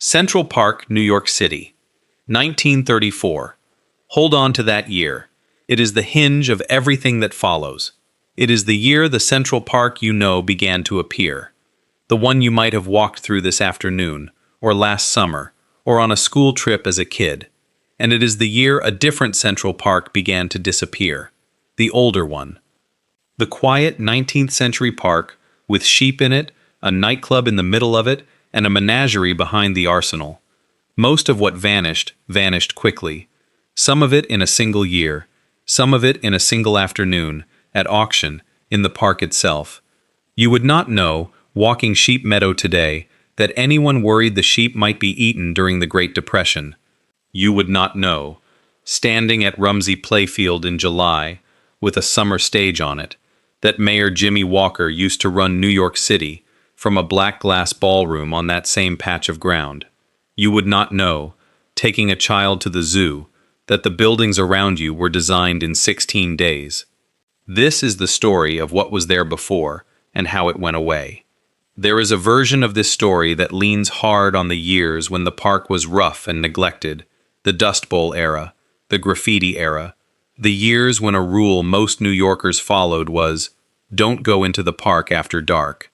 Central Park, New York City, 1934. Hold on to that year. It is the hinge of everything that follows. It is the year the Central Park you know began to appear. The one you might have walked through this afternoon, or last summer, or on a school trip as a kid. And it is the year a different Central Park began to disappear. The older one. The quiet 19th century park, with sheep in it, a nightclub in the middle of it, and a menagerie behind the arsenal. Most of what vanished, vanished quickly. Some of it in a single year, some of it in a single afternoon, at auction, in the park itself. You would not know, walking Sheep Meadow today, that anyone worried the sheep might be eaten during the Great Depression. You would not know, standing at Rumsey Playfield in July, with a summer stage on it, that Mayor Jimmy Walker used to run New York City from a black glass ballroom on that same patch of ground. You would not know, taking a child to the zoo, that the buildings around you were designed in 16 days. This is the story of what was there before and how it went away. There is a version of this story that leans hard on the years when the park was rough and neglected, the Dust Bowl era, the graffiti era, the years when a rule most New Yorkers followed was, don't go into the park after dark.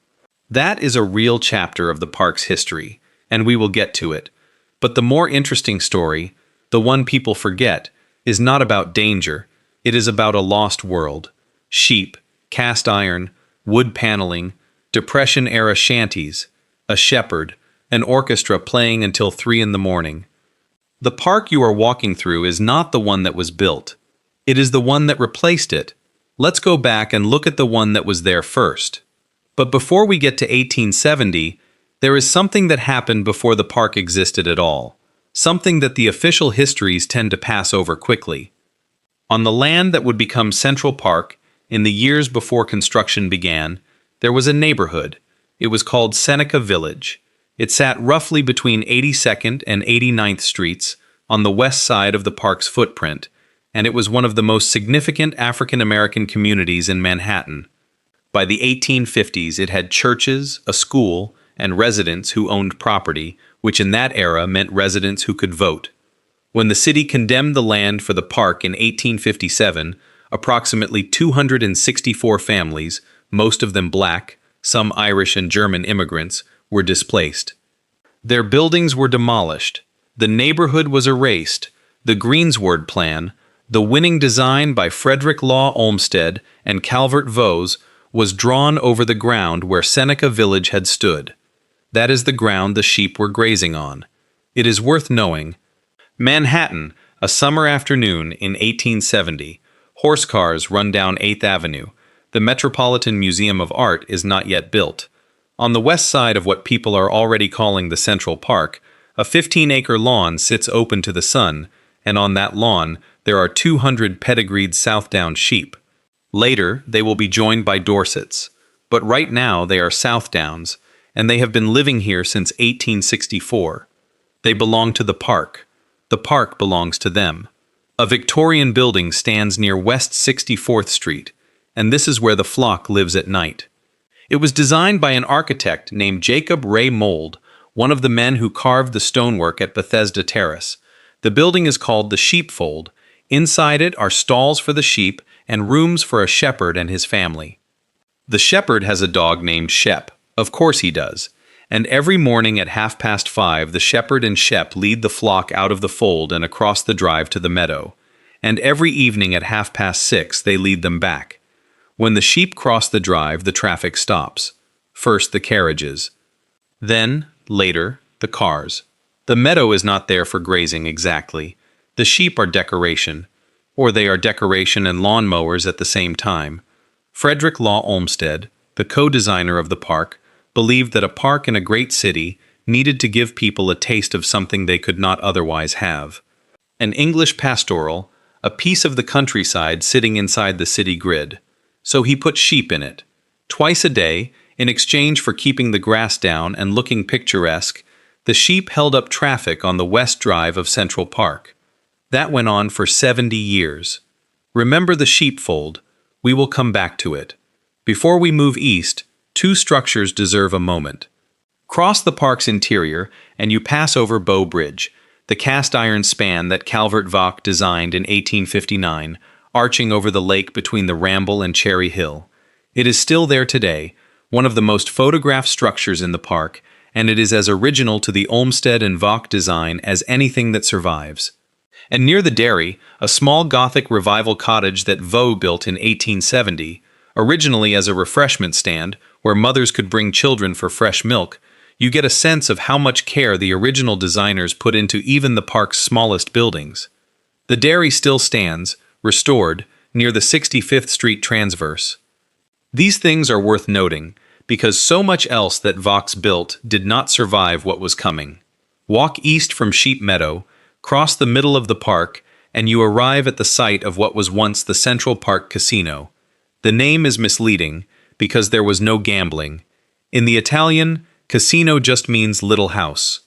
That is a real chapter of the park's history, and we will get to it. But the more interesting story, the one people forget, is not about danger. It is about a lost world. Sheep, cast iron, wood paneling, Depression-era shanties, a shepherd, an orchestra playing until 3 in the morning. The park you are walking through is not the one that was built. It is the one that replaced it. Let's go back and look at the one that was there first. But before we get to 1870, there is something that happened before the park existed at all. Something that the official histories tend to pass over quickly. On the land that would become Central Park, in the years before construction began, there was a neighborhood. It was called Seneca Village. It sat roughly between 82nd and 89th Streets on the west side of the park's footprint, and it was one of the most significant African-American communities in Manhattan. By the 1850s, it had churches, a school, and residents who owned property, which in that era meant residents who could vote. When the city condemned the land for the park in 1857, approximately 264 families, most of them black, some Irish and German immigrants, were displaced. Their buildings were demolished. The neighborhood was erased. The Greensward Plan, the winning design by Frederick Law Olmsted and Calvert Vaux, was drawn over the ground where Seneca Village had stood. That is the ground the sheep were grazing on. It is worth knowing. Manhattan, a summer afternoon in 1870. Horse cars run down 8th Avenue. The Metropolitan Museum of Art is not yet built. On the west side of what people are already calling the Central Park, a 15-acre lawn sits open to the sun, and on that lawn there are 200 pedigreed Southdown sheep. Later, they will be joined by Dorsets, but right now they are Southdowns, and they have been living here since 1864. They belong to the park. The park belongs to them. A Victorian building stands near West 64th Street, and this is where the flock lives at night. It was designed by an architect named Jacob Ray Mould, one of the men who carved the stonework at Bethesda Terrace. The building is called the Sheepfold. Inside it are stalls for the sheep and rooms for a shepherd and his family. The shepherd has a dog named Shep. Of course he does. And every morning at 5:30, the shepherd and Shep lead the flock out of the fold and across the drive to the meadow. And every evening at 6:30, they lead them back. When the sheep cross the drive, the traffic stops. First the carriages. Then, later, the cars. The meadow is not there for grazing exactly. The sheep are decoration. Or they are decoration and lawn mowers at the same time. Frederick Law Olmsted, the co-designer of the park, believed that a park in a great city needed to give people a taste of something they could not otherwise have. An English pastoral, a piece of the countryside sitting inside the city grid. So he put sheep in it. Twice a day, in exchange for keeping the grass down and looking picturesque, the sheep held up traffic on the west drive of Central Park. That went on for 70 years. Remember the Sheepfold. We will come back to it. Before we move east, two structures deserve a moment. Cross the park's interior, and you pass over Bow Bridge, the cast-iron span that Calvert Vaux designed in 1859, arching over the lake between the Ramble and Cherry Hill. It is still there today, one of the most photographed structures in the park, and it is as original to the Olmsted and Vaux design as anything that survives. And near the dairy, a small Gothic revival cottage that Vaux built in 1870, originally as a refreshment stand where mothers could bring children for fresh milk, you get a sense of how much care the original designers put into even the park's smallest buildings. The dairy still stands, restored, near the 65th Street transverse. These things are worth noting, because so much else that Vaux built did not survive what was coming. Walk east from Sheep Meadow, cross the middle of the park, and you arrive at the site of what was once the Central Park Casino. The name is misleading, because there was no gambling. In the Italian, casino just means little house.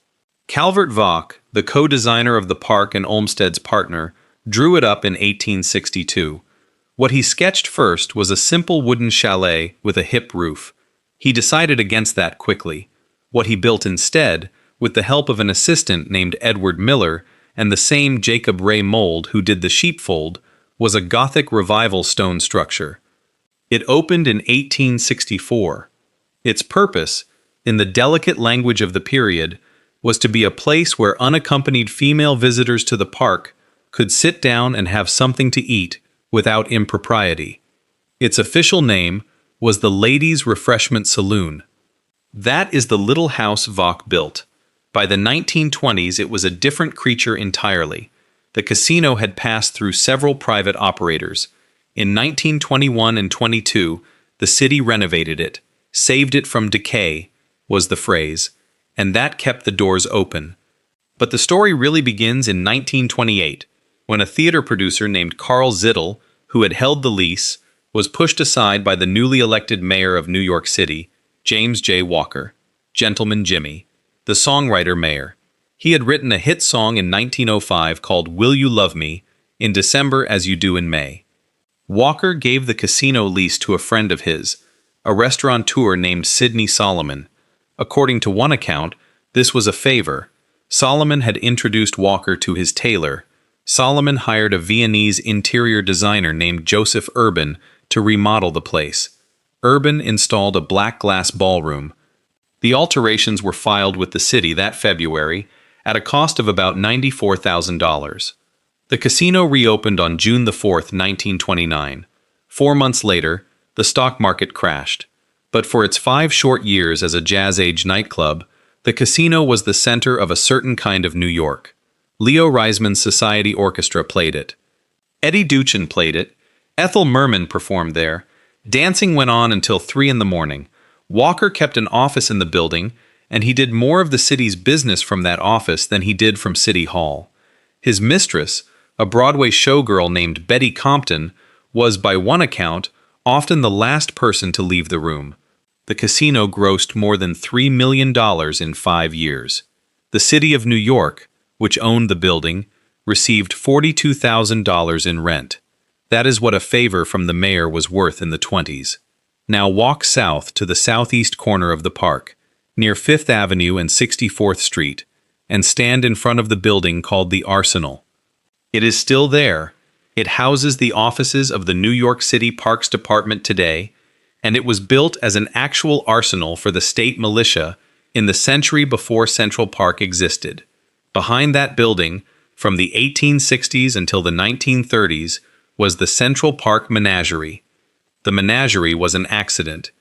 Calvert Vaux, the co-designer of the park and Olmsted's partner, drew it up in 1862. What he sketched first was a simple wooden chalet with a hip roof. He decided against that quickly. What he built instead, with the help of an assistant named Edward Miller and the same Jacob Ray Mould who did the Sheepfold, was a Gothic revival stone structure. It opened in 1864. Its purpose, in the delicate language of the period, was to be a place where unaccompanied female visitors to the park could sit down and have something to eat without impropriety. Its official name was the Ladies' Refreshment Saloon. That is the little house Vaux built. By the 1920s, it was a different creature entirely. The casino had passed through several private operators. In 1921 and 22, the city renovated it, saved it from decay, was the phrase, and that kept the doors open. But the story really begins in 1928, when a theater producer named Carl Zittel, who had held the lease, was pushed aside by the newly elected mayor of New York City, James J. Walker, Gentleman Jimmy, the songwriter-mayor. He had written a hit song in 1905 called Will You Love Me, in December as You Do in May. Walker gave the casino lease to a friend of his, a restaurateur named Sidney Solomon. According to one account, this was a favor. Solomon had introduced Walker to his tailor. Solomon hired a Viennese interior designer named Joseph Urban to remodel the place. Urban installed a black glass ballroom. The alterations were filed with the city that February at a cost of about $94,000. The casino reopened on June 4, 1929. 4 months later, the stock market crashed. But for its 5 short years as a jazz-age nightclub, the casino was the center of a certain kind of New York. Leo Reisman's Society Orchestra played it. Eddie Duchin played it. Ethel Merman performed there. Dancing went on until 3 in the morning. Walker kept an office in the building, and he did more of the city's business from that office than he did from City Hall. His mistress, a Broadway showgirl named Betty Compton, was, by one account, often the last person to leave the room. The casino grossed more than $3 million in 5 years. The city of New York, which owned the building, received $42,000 in rent. That is what a favor from the mayor was worth in the 20s. Now walk south to the southeast corner of the park, near 5th Avenue and 64th Street, and stand in front of the building called the Arsenal. It is still there. It houses the offices of the New York City Parks Department today, and it was built as an actual arsenal for the state militia in the century before Central Park existed. Behind that building, from the 1860s until the 1930s, was the Central Park Menagerie. The menagerie was an accident.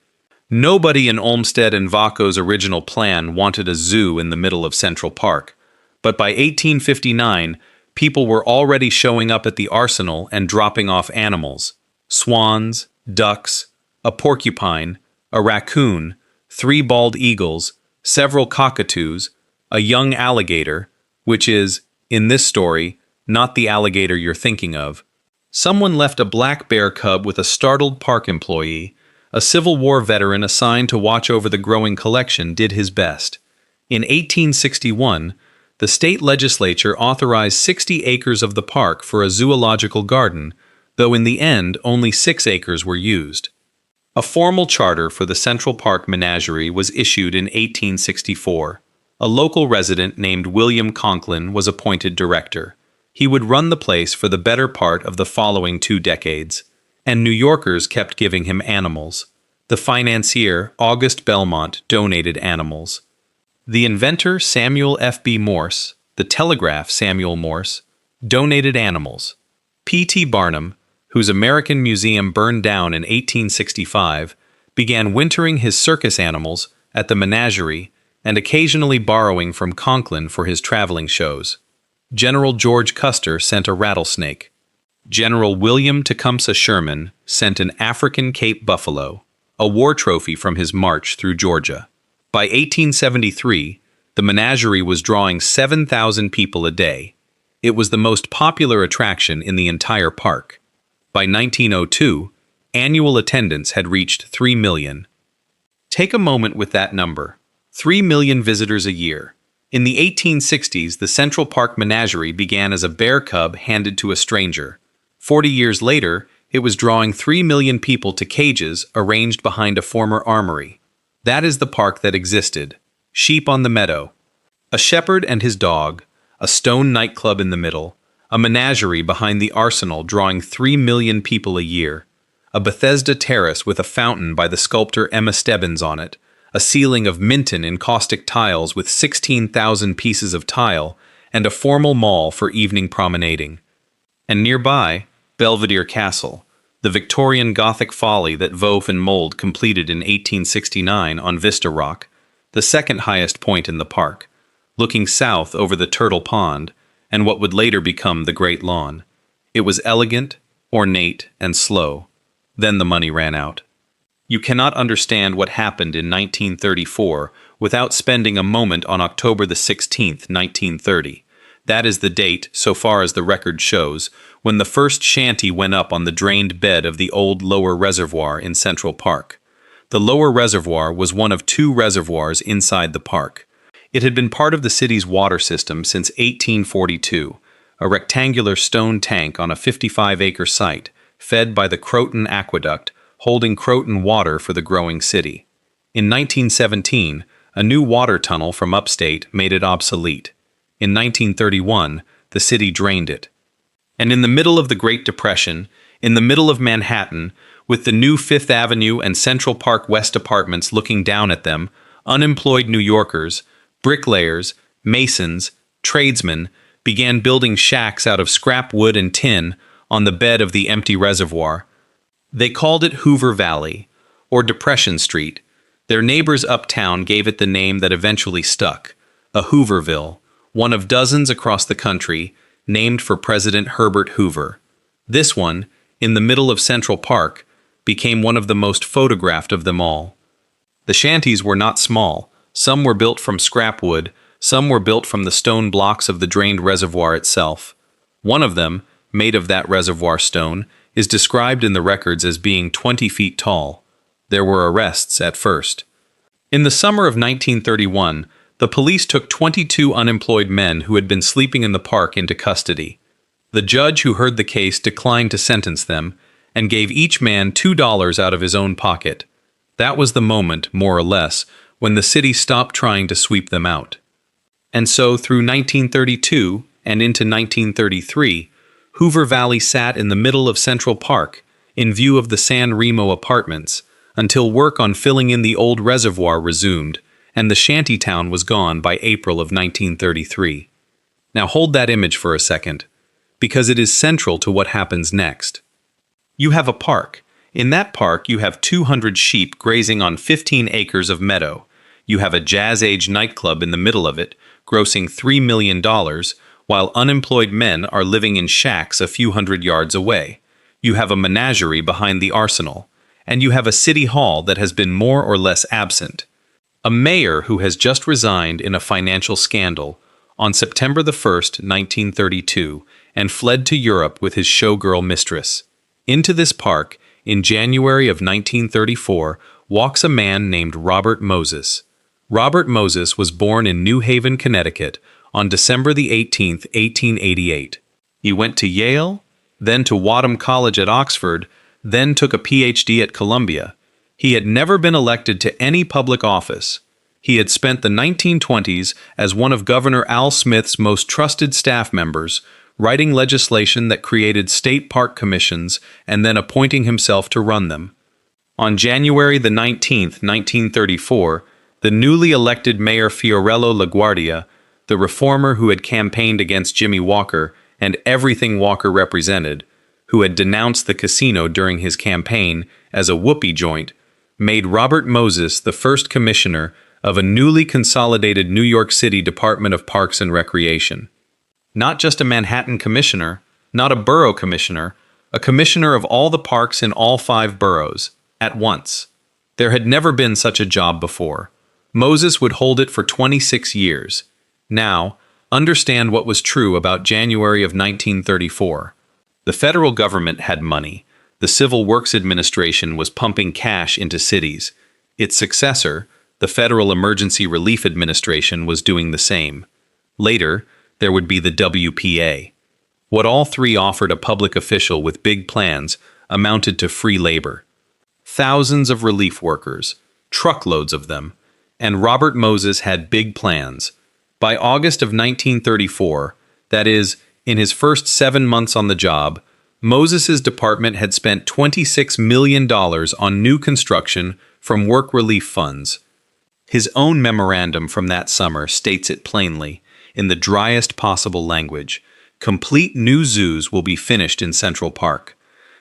Nobody in Olmsted and Vaux' original plan wanted a zoo in the middle of Central Park, but by 1859, people were already showing up at the arsenal and dropping off animals: swans, ducks, a porcupine, a raccoon, 3 bald eagles, several cockatoos, a young alligator, which is, in this story, not the alligator you're thinking of. Someone left a black bear cub with a startled park employee. A Civil War veteran assigned to watch over the growing collection did his best. In 1861, the state legislature authorized 60 acres of the park for a zoological garden, though in the end only 6 acres were used. A formal charter for the Central Park Menagerie was issued in 1864. A local resident named William Conklin was appointed director. He would run the place for the better part of the following 2 decades, and New Yorkers kept giving him animals. The financier, August Belmont, donated animals. The inventor, Samuel F.B. Morse, the telegraph, Samuel Morse, donated animals. P.T. Barnum, whose American Museum burned down in 1865, began wintering his circus animals at the menagerie and occasionally borrowing from Conklin for his traveling shows. General George Custer sent a rattlesnake. General William Tecumseh Sherman sent an African Cape buffalo, a war trophy from his march through Georgia. By 1873, the menagerie was drawing 7,000 people a day. It was the most popular attraction in the entire park. By 1902, annual attendance had reached 3 million. Take a moment with that number. 3 million visitors a year. In the 1860s, the Central Park Menagerie began as a bear cub handed to a stranger. 40 years later, it was drawing 3 million people to cages arranged behind a former armory. That is the park that existed. Sheep on the meadow. A shepherd and his dog, a stone nightclub in the middle, a menagerie behind the arsenal drawing 3 million people a year, a Bethesda terrace with a fountain by the sculptor Emma Stebbins on it, a ceiling of Minton encaustic tiles with 16,000 pieces of tile, and a formal mall for evening promenading. And nearby, Belvedere Castle, the Victorian Gothic folly that Vaux and Mould completed in 1869 on Vista Rock, the second highest point in the park, looking south over the Turtle Pond and what would later become the Great Lawn. It was elegant, ornate, and slow. Then the money ran out. You cannot understand what happened in 1934 without spending a moment on October the 16th, 1930. That is the date, so far as the record shows, when the first shanty went up on the drained bed of the old lower reservoir in Central Park. The lower reservoir was one of 2 reservoirs inside the park. It had been part of the city's water system since 1842, a rectangular stone tank on a 55-acre site, fed by the Croton Aqueduct, holding Croton water for the growing city. In 1917, a new water tunnel from upstate made it obsolete. In 1931, the city drained it. And in the middle of the Great Depression, in the middle of Manhattan, with the new Fifth Avenue and Central Park West apartments looking down at them, unemployed New Yorkers, bricklayers, masons, tradesmen began building shacks out of scrap wood and tin on the bed of the empty reservoir. They called it Hoover Valley, or Depression Street. Their neighbors uptown gave it the name that eventually stuck, a Hooverville, one of dozens across the country, named for President Herbert Hoover. This one, in the middle of Central Park, became one of the most photographed of them all. The shanties were not small. Some were built from scrap wood, some were built from the stone blocks of the drained reservoir itself. One of them, made of that reservoir stone, is described in the records as being 20 feet tall. There were arrests at first. In the summer of 1931, the police took 22 unemployed men who had been sleeping in the park into custody. The judge who heard the case declined to sentence them and gave each man $2 out of his own pocket. That was the moment, more or less, when the city stopped trying to sweep them out. And so through 1932 and into 1933, Hoover Valley sat in the middle of Central Park, in view of the San Remo apartments, until work on filling in the old reservoir resumed, and the shantytown was gone by April of 1933. Now hold that image for a second, because it is central to what happens next. You have a park. In that park, you have 200 sheep grazing on 15 acres of meadow. You have a jazz-age nightclub in the middle of it, grossing $3 million, while unemployed men are living in shacks a few hundred yards away. You have a menagerie behind the arsenal, and you have a city hall that has been more or less absent. A mayor who has just resigned in a financial scandal on September the 1st, 1932, and fled to Europe with his showgirl mistress. Into this park, in January of 1934, walks a man named Robert Moses. Robert Moses was born in New Haven, Connecticut, on December the 18th, 1888. He went to Yale, then to Wadham College at Oxford, then took a Ph.D. at Columbia. He had never been elected to any public office. He had spent the 1920s as one of Governor Al Smith's most trusted staff members, writing legislation that created state park commissions and then appointing himself to run them. On January the 19th, 1934, the newly elected Mayor Fiorello LaGuardia, the reformer who had campaigned against Jimmy Walker and everything Walker represented, who had denounced the casino during his campaign as a whoopee joint, made Robert Moses the first commissioner of a newly consolidated New York City Department of Parks and Recreation. Not just a Manhattan commissioner, not a borough commissioner, a commissioner of all the parks in all 5 boroughs, at once. There had never been such a job before. Moses would hold it for 26 years. Now, understand what was true about January of 1934. The federal government had money. The Civil Works Administration was pumping cash into cities. Its successor, the Federal Emergency Relief Administration, was doing the same. Later, there would be the WPA. What all three offered a public official with big plans amounted to free labor. Thousands of relief workers, truckloads of them, and Robert Moses had big plans. By August of 1934, that is, in his first 7 months on the job, Moses's department had spent $26 million on new construction from work relief funds. His own memorandum from that summer states it plainly, in the driest possible language. Complete new zoos will be finished in Central Park.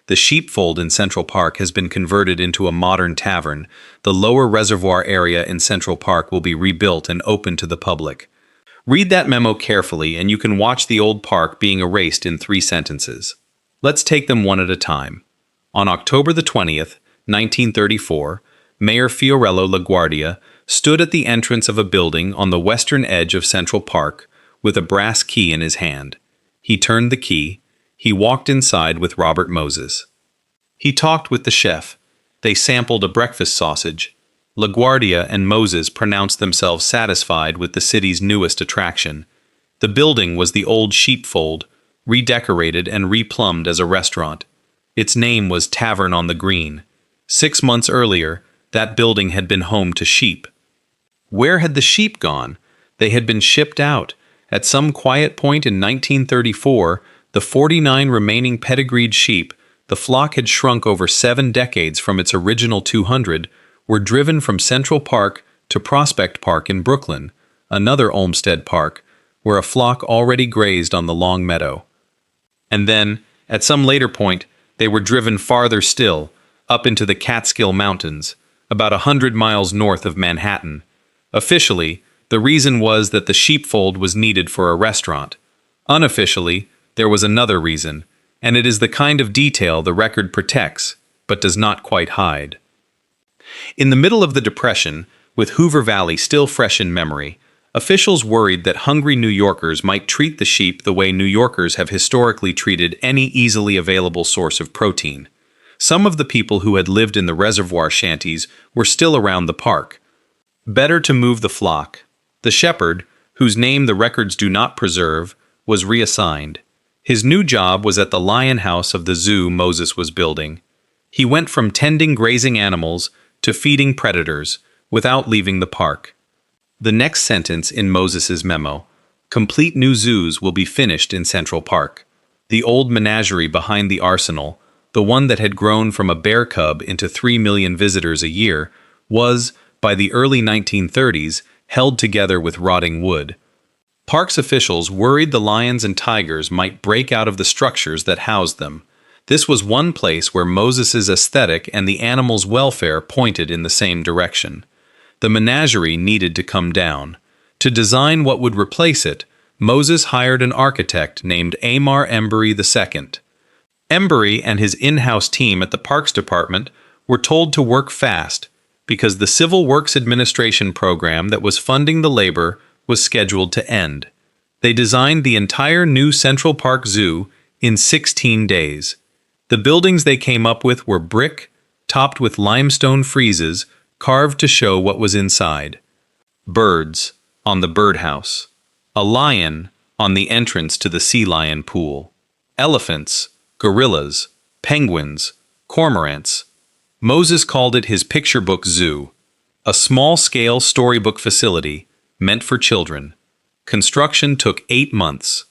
The Sheepfold in Central Park has been converted into a modern tavern. The lower reservoir area in Central Park will be rebuilt and open to the public. Read that memo carefully and you can watch the old park being erased in 3 sentences. Let's take them one at a time. On October the 20th, 1934, Mayor Fiorello LaGuardia stood at the entrance of a building on the western edge of Central Park with a brass key in his hand. He turned the key. He walked inside with Robert Moses. He talked with the chef. They sampled a breakfast sausage. LaGuardia and Moses pronounced themselves satisfied with the city's newest attraction. The building was the old Sheepfold, redecorated and replumbed as a restaurant. Its name was Tavern on the Green. 6 months earlier, that building had been home to sheep. Where had the sheep gone? They had been shipped out. At some quiet point in 1934, the 49 remaining pedigreed sheep, the flock had shrunk over 7 decades from its original 200, were driven from Central Park to Prospect Park in Brooklyn, another Olmsted Park, where a flock already grazed on the long meadow. And then, at some later point, they were driven farther still, up into the Catskill Mountains, about 100 miles north of Manhattan. Officially, the reason was that the Sheepfold was needed for a restaurant. Unofficially, there was another reason, and it is the kind of detail the record protects, but does not quite hide. In the middle of the Depression, with Hoover Valley still fresh in memory, officials worried that hungry New Yorkers might treat the sheep the way New Yorkers have historically treated any easily available source of protein. Some of the people who had lived in the reservoir shanties were still around the park. Better to move the flock. The shepherd, whose name the records do not preserve, was reassigned. His new job was at the lion house of the zoo Moses was building. He went from tending grazing animals to feeding predators, without leaving the park. The next sentence in Moses's memo, complete new zoos will be finished in Central Park. The old menagerie behind the arsenal, the one that had grown from a bear cub into 3 million visitors a year, was, by the early 1930s, held together with rotting wood. Parks officials worried the lions and tigers might break out of the structures that housed them. This was one place where Moses's aesthetic and the animals' welfare pointed in the same direction. The menagerie needed to come down. To design what would replace it, Moses hired an architect named Amar Embury II. Embury and his in-house team at the Parks Department were told to work fast because the Civil Works Administration program that was funding the labor was scheduled to end. They designed the entire new Central Park Zoo in 16 days. The buildings they came up with were brick, topped with limestone friezes, carved to show what was inside. Birds on the birdhouse. A lion on the entrance to the sea lion pool. Elephants, gorillas, penguins, cormorants. Moses called it his picture book zoo. a small-scale storybook facility meant for children. Construction took 8 months.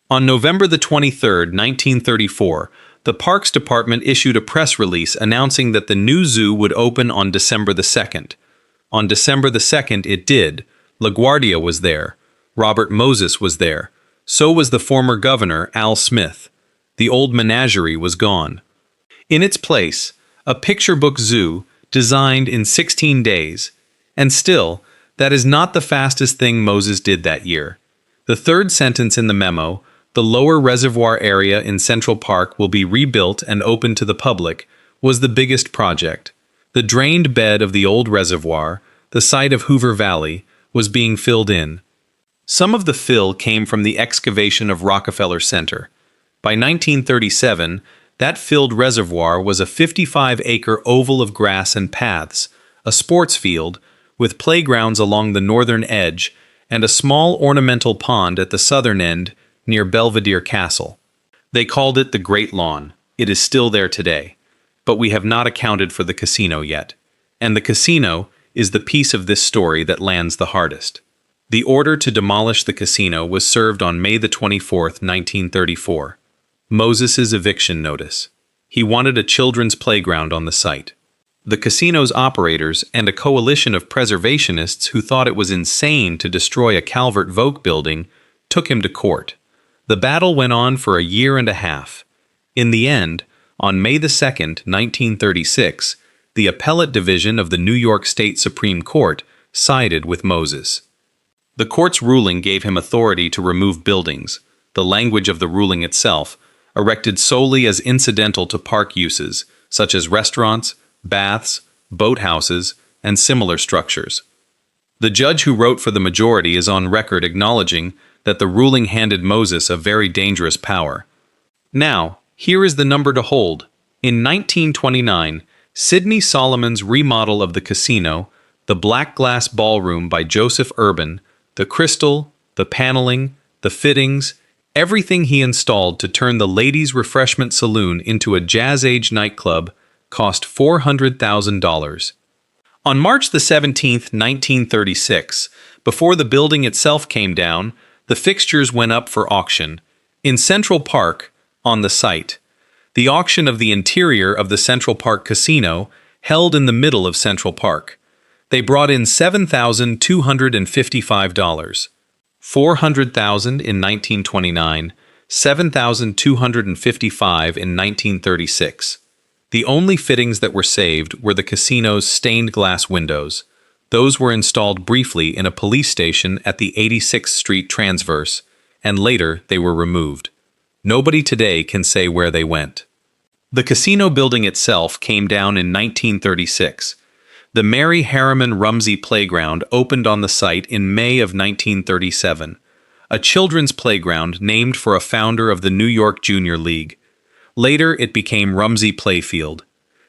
On November the 23rd, 1934, the Parks Department issued a press release announcing that the new zoo would open on December the 2nd. On December the 2nd, it did. LaGuardia was there. Robert Moses was there. So was the former governor, Al Smith. The old menagerie was gone. In its place, a picture book zoo designed in 16 days. And still, that is not the fastest thing Moses did that year. The third sentence in the memo, the lower reservoir area in Central Park will be rebuilt and open to the public, was the biggest project. The drained bed of the old reservoir, the site of Hoover Valley, was being filled in. Some of the fill came from the excavation of Rockefeller Center. By 1937, that filled reservoir was a 55-acre oval of grass and paths, a sports field, with playgrounds along the northern edge, and a small ornamental pond at the southern end near Belvedere Castle. They called it the Great Lawn. It is still there today. But we have not accounted for the casino yet. And the casino is the piece of this story that lands the hardest. The order to demolish the casino was served on May the 24th, 1934. Moses's eviction notice. He wanted a children's playground on the site. The casino's operators and a coalition of preservationists who thought it was insane to destroy a Calvert Vaux building took him to court. The battle went on for a year and a half. In the end, on May the 2nd, 1936, the Appellate Division of the New York State Supreme Court sided with Moses. The court's ruling gave him authority to remove buildings, the language of the ruling itself, erected solely as incidental to park uses, such as restaurants, baths, boathouses, and similar structures. The judge who wrote for the majority is on record acknowledging that the ruling handed Moses a very dangerous power. Now, here is the number to hold. In 1929, Sidney Solomon's remodel of the casino, the Black Glass Ballroom by Joseph Urban, the crystal, the paneling, the fittings, everything he installed to turn the Ladies' Refreshment Saloon into a jazz-age nightclub cost $400,000. On March the 17th, 1936, before the building itself came down, the fixtures went up for auction. In Central Park, on the site. The auction of the interior of the Central Park Casino held in the middle of Central Park. They brought in $7,255. $400,000 in 1929, $7,255 in 1936. The only fittings that were saved were the casino's stained glass windows. Those were installed briefly in a police station at the 86th Street Transverse, and later they were removed. Nobody today can say where they went. The casino building itself came down in 1936. The Mary Harriman Rumsey Playground opened on the site in May of 1937, a children's playground named for a founder of the New York Junior League. Later, it became Rumsey Playfield.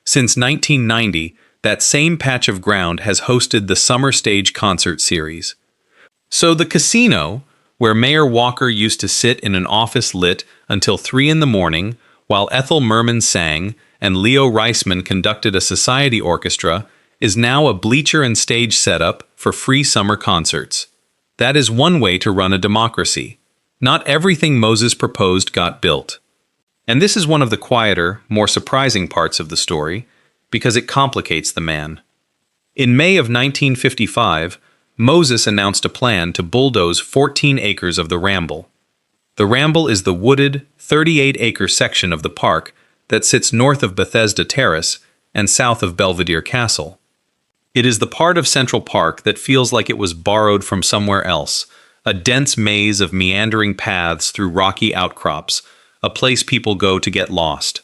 Since 1990, that same patch of ground has hosted the Summer Stage Concert Series. So the casino, where Mayor Walker used to sit in an office lit until 3 in the morning while Ethel Merman sang and Leo Reisman conducted a society orchestra, is now a bleacher and stage setup for free summer concerts. That is one way to run a democracy. Not everything Moses proposed got built. And this is one of the quieter, more surprising parts of the story, because it complicates the man. In May of 1955, Moses announced a plan to bulldoze 14 acres of the Ramble. The Ramble is the wooded, 38-acre section of the park that sits north of Bethesda Terrace and south of Belvedere Castle. It is the part of Central Park that feels like it was borrowed from somewhere else, a dense maze of meandering paths through rocky outcrops, a place people go to get lost.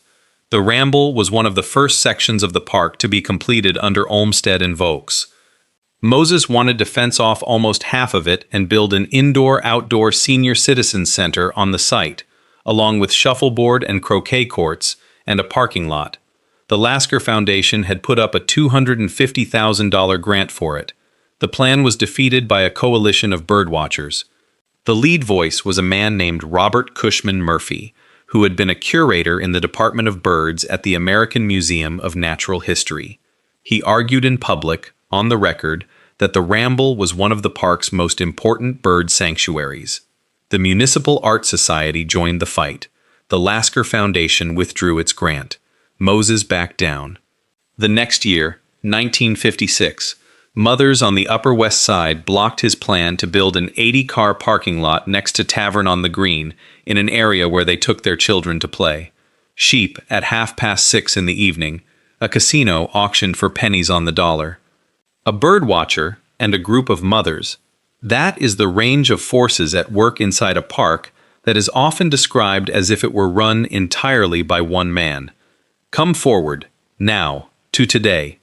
The Ramble was one of the first sections of the park to be completed under Olmsted and Vaux. Moses wanted to fence off almost half of it and build an indoor-outdoor senior citizens center on the site, along with shuffleboard and croquet courts and a parking lot. The Lasker Foundation had put up a $250,000 grant for it. The plan was defeated by a coalition of birdwatchers. The lead voice was a man named Robert Cushman Murphy, who had been a curator in the Department of Birds at the American Museum of Natural History. He argued in public, on the record, that the Ramble was one of the park's most important bird sanctuaries. The Municipal Art Society joined the fight. The Lasker Foundation withdrew its grant. Moses backed down. The next year, 1956, mothers on the Upper West Side blocked his plan to build an 80-car parking lot next to Tavern on the Green in an area where they took their children to play. Sheep at 6:30 in the evening, a casino auctioned for pennies on the dollar. A bird watcher and a group of mothers. That is the range of forces at work inside a park that is often described as if it were run entirely by one man. Come forward, now, to today.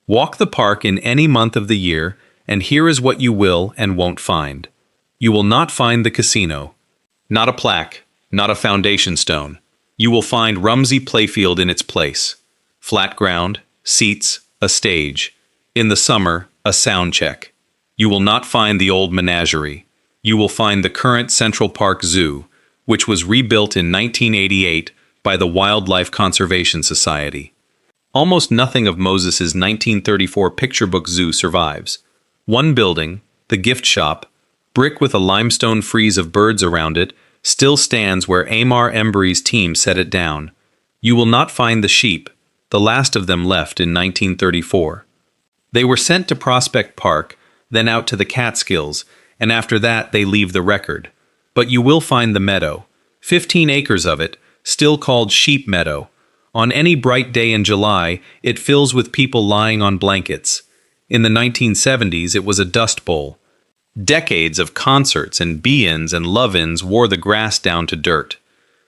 Walk the park in any month of the year, and here is what you will and won't find. You will not find the casino. Not a plaque, not a foundation stone. You will find Rumsey Playfield in its place. Flat ground, seats, a stage. In the summer, a sound check. You will not find the old menagerie. You will find the current Central Park Zoo, which was rebuilt in 1988 by the Wildlife Conservation Society. Almost nothing of Moses's 1934 picture book zoo survives. One building, the gift shop, brick with a limestone frieze of birds around it, still stands where Amar Embry's team set it down. You will not find the sheep, the last of them left in 1934. They were sent to Prospect Park, then out to the Catskills, and after that they leave the record. But you will find the meadow, 15 acres of it, still called Sheep Meadow. On any bright day in July, it fills with people lying on blankets. In the 1970s, it was a dust bowl. Decades of concerts and be-ins and love-ins wore the grass down to dirt.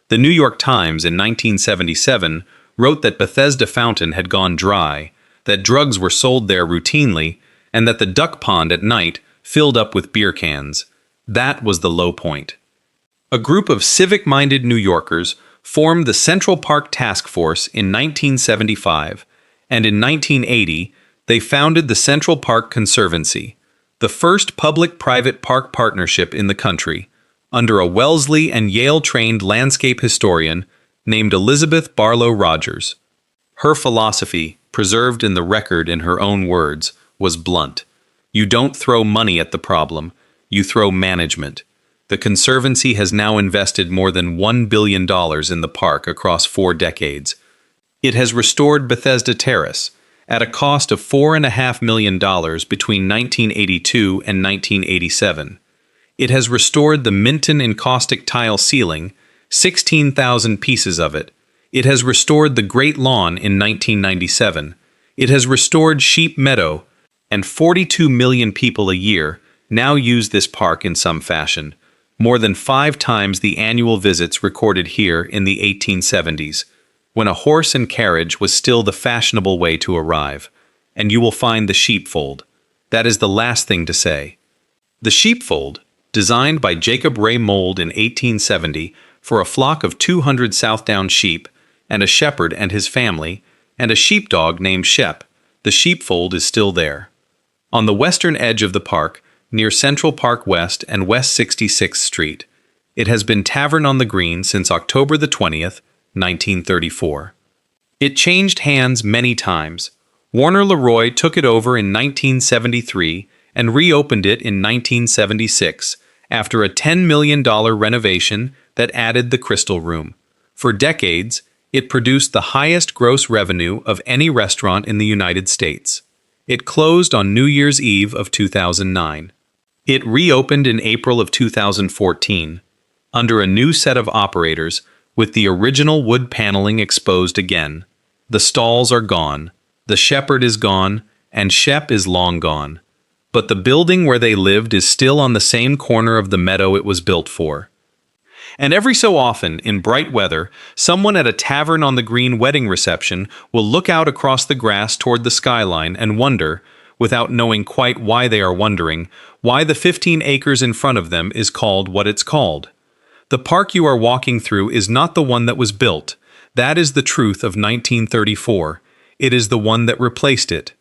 The New York Times in 1977 wrote that Bethesda Fountain had gone dry, that drugs were sold there routinely, and that the duck pond at night filled up with beer cans. That was the low point. A group of civic-minded New Yorkers formed the Central Park Task Force in 1975, and in 1980, they founded the Central Park Conservancy, the first public-private park partnership in the country, under a Wellesley and Yale-trained landscape historian named Elizabeth Barlow Rogers. Her philosophy, preserved in the record in her own words, was blunt. You don't throw money at the problem, you throw management. The Conservancy has now invested more than $1 billion in the park across 4 decades. It has restored Bethesda Terrace at a cost of $4.5 million between 1982 and 1987. It has restored the Minton encaustic tile ceiling, 16,000 pieces of it. It has restored the Great Lawn in 1997. It has restored Sheep Meadow, and 42 million people a year now use this park in some fashion, more than 5 times the annual visits recorded here in the 1870s, when a horse and carriage was still the fashionable way to arrive. And you will find the Sheepfold. That is the last thing to say. The Sheepfold, designed by Jacob Ray Mould in 1870 for a flock of 200 Southdown sheep, and a shepherd and his family, and a sheepdog named Shep, the Sheepfold is still there. On the western edge of the park, near Central Park West and West 66th Street. It has been Tavern on the Green since October the 20th, 1934. It changed hands many times. Warner Leroy took it over in 1973 and reopened it in 1976 after a $10 million renovation that added the Crystal Room. For decades, it produced the highest gross revenue of any restaurant in the United States. It closed on New Year's Eve of 2009. It reopened in April of 2014, under a new set of operators with the original wood paneling exposed again. The stalls are gone, the shepherd is gone, and Shep is long gone. But the building where they lived is still on the same corner of the meadow it was built for. And every so often, in bright weather, someone at a Tavern on the Green wedding reception will look out across the grass toward the skyline and wonder, without knowing quite why they are wondering, why the 15 acres in front of them is called what it's called. The park you are walking through is not the one that was built. That is the truth of 1934. It is the one that replaced it.